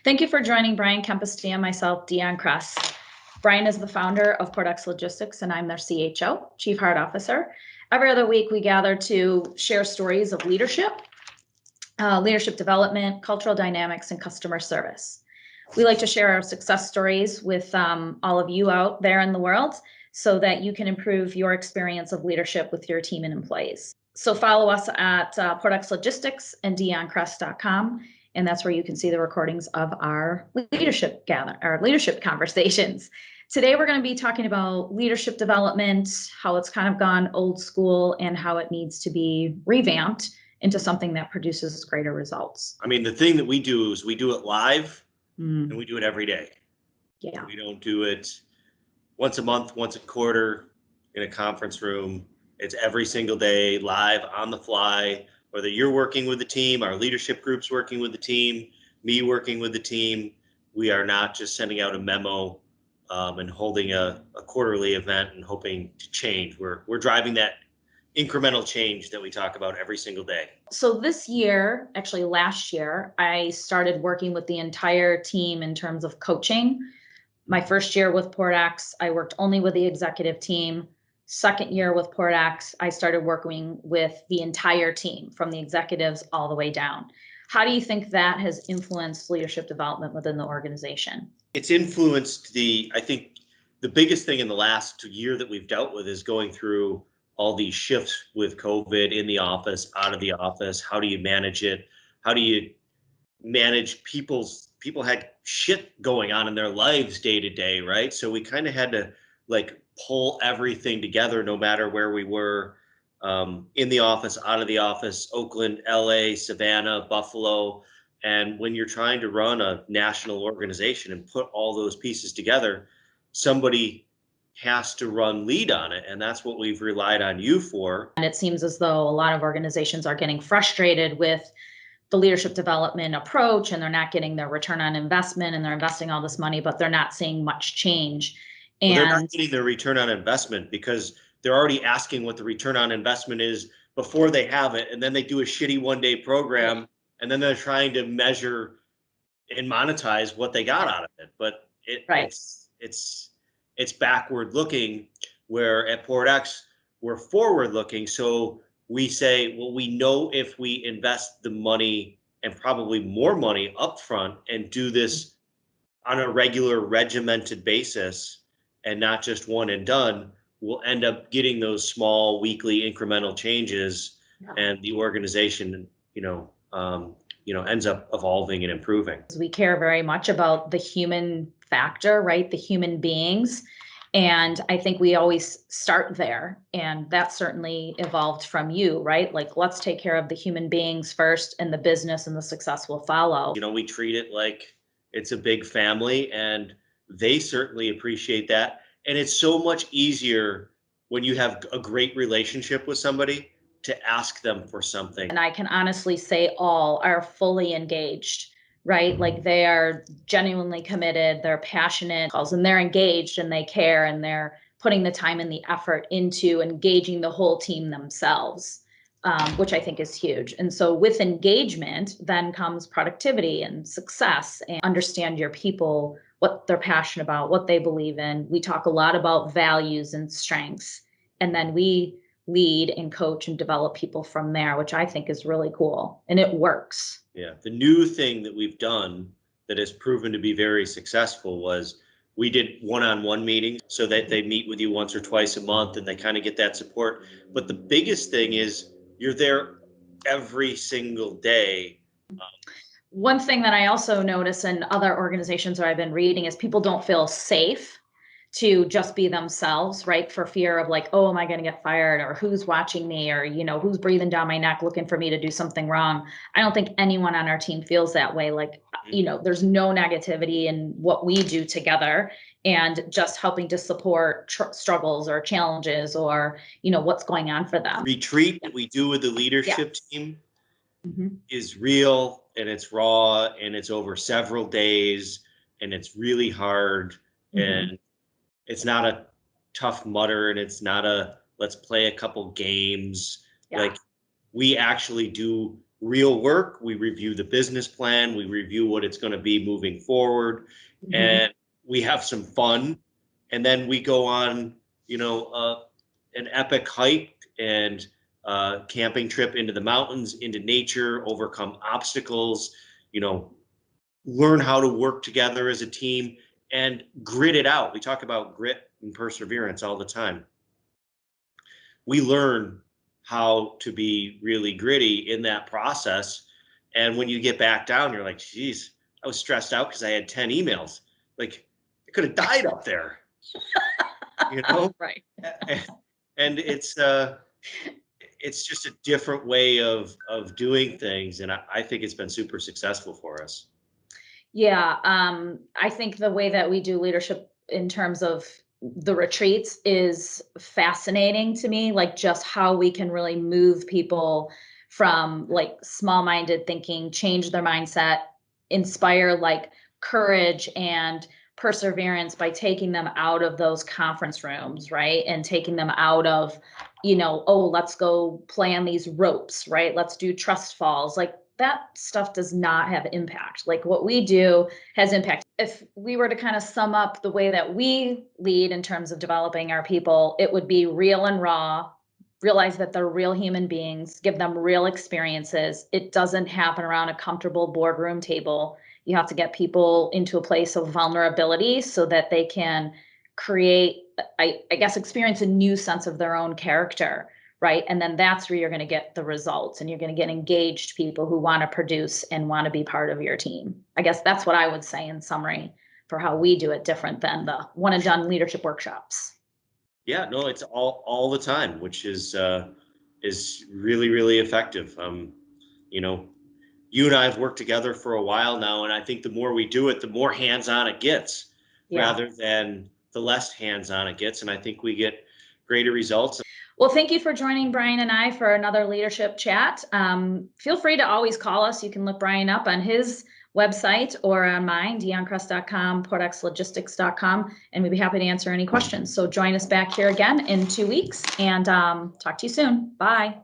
Thank you for joining Brian Kempisty and myself, Dionne Kress. Brian is the founder of Portex Logistics, and I'm their CHO, Chief Heart Officer. Every other week, we gather to share stories of leadership, leadership development, cultural dynamics, and customer service. We like to share our success stories with all of you out there in the world so that you can improve your experience of leadership with your team and employees. So follow us at Portex Logistics and DionneKress.com. And that's where you can see the recordings of our leadership conversations. Today, we're going to be talking about leadership development, how it's kind of gone old school, and how it needs to be revamped into something that produces greater results. I mean, the thing that we do is we do it live and we do it every day. Yeah. We don't do it once a month, once a quarter in a conference room. It's every single day, live, on the fly. Whether you're working with the team, our leadership group's working with the team, me working with the team, we are not just sending out a memo and holding a quarterly event and hoping to change. We're driving that incremental change that we talk about every single day. So this year, actually last year, I started working with the entire team in terms of coaching. My first year with Portex, I worked only with the executive team. Second year with Portex, I started working with the entire team from the executives all the way down. How do you think that has influenced leadership development within the organization? It's influenced I think the biggest thing in the last year that we've dealt with is going through all these shifts with COVID in the office, out of the office. How do you manage it? How do you manage people had shit going on in their lives day to day, right? So we kind of had to pull everything together no matter where we were, in the office, out of the office, Oakland, LA, Savannah, Buffalo. And when you're trying to run a national organization and put all those pieces together, somebody has to run lead on it. And that's what we've relied on you for. And it seems as though a lot of organizations are getting frustrated with the leadership development approach, and they're not getting their return on investment, and they're investing all this money, but they're not seeing much change. Well, they're not getting their return on investment because they're already asking what the return on investment is before they have it. And then they do a shitty one-day program, and then they're trying to measure and monetize what they got out of it. But it's backward looking, where at Portex, we're forward looking. So we say, well, we know if we invest the money and probably more money upfront and do this on a regular regimented basis, and not just one and done, we'll end up getting those small weekly incremental changes, and the organization, ends up evolving and improving. We care very much about the human factor, right? The human beings. And I think we always start there. And that certainly evolved from you, right? Let's take care of the human beings first, and the business and the success will follow. We treat it like it's a big family, and they certainly appreciate that. And it's so much easier when you have a great relationship with somebody to ask them for something. And I can honestly say all are fully engaged, right? They are genuinely committed, they're passionate, and they're engaged, and they care, and they're putting the time and the effort into engaging the whole team themselves, which I think is huge. And so with engagement then comes productivity and success, and understand your people, what they're passionate about, what they believe in. We talk a lot about values and strengths, and then we lead and coach and develop people from there, which I think is really cool, and it works. Yeah, the new thing that we've done that has proven to be very successful was we did one-on-one meetings, so that they meet with you once or twice a month, and they kind of get that support. But the biggest thing is you're there every single day. One thing that I also notice in other organizations that I've been reading is people don't feel safe to just be themselves, right? For fear of oh, am I going to get fired, or who's watching me, or, who's breathing down my neck looking for me to do something wrong. I don't think anyone on our team feels that way. There's no negativity in what we do together, and just helping to support struggles or challenges, or, what's going on for them. Retreat that we do with the leadership team is real, and it's raw, and it's over several days, and it's really hard. And it's not a tough mutter, and it's not a let's play a couple games. We actually do real work, we review the business plan, we review what it's going to be moving forward, and we have some fun. And then we go on, an epic hike and camping trip into the mountains, into nature, overcome obstacles, learn how to work together as a team and grit it out. We talk about grit and perseverance all the time. We learn how to be really gritty in that process. And when you get back down, you're like, geez, I was stressed out because I had 10 emails. Like, I could have died up there, Right. And it's just a different way of doing things. And I think it's been super successful for us. Yeah. I think the way that we do leadership in terms of the retreats is fascinating to me, like just how we can really move people from like small-minded thinking, change their mindset, inspire like courage and perseverance by taking them out of those conference rooms, right? And taking them out of, oh, let's go play on these ropes, right? Let's do trust falls. Like that stuff does not have impact. Like what we do has impact. If we were to kind of sum up the way that we lead in terms of developing our people, it would be real and raw, realize that they're real human beings, give them real experiences. It doesn't happen around a comfortable boardroom table. You have to get people into a place of vulnerability so that they can create, I guess, experience a new sense of their own character, right? And then that's where you're going to get the results, and you're going to get engaged people who want to produce and want to be part of your team. I guess that's what I would say in summary for how we do it, different than the one and done leadership workshops. Yeah, no, it's all the time, which is really, really effective. You and I have worked together for a while now, and I think the more we do it, the more hands-on it gets, rather than the less hands-on it gets. And I think we get greater results. Well, thank you for joining Brian and I for another leadership chat. Feel free to always call us. You can look Brian up on his website or on mine, dionnekress.com, portexlogistics.com, and we'd be happy to answer any questions. So join us back here again in 2 weeks, and talk to you soon. Bye.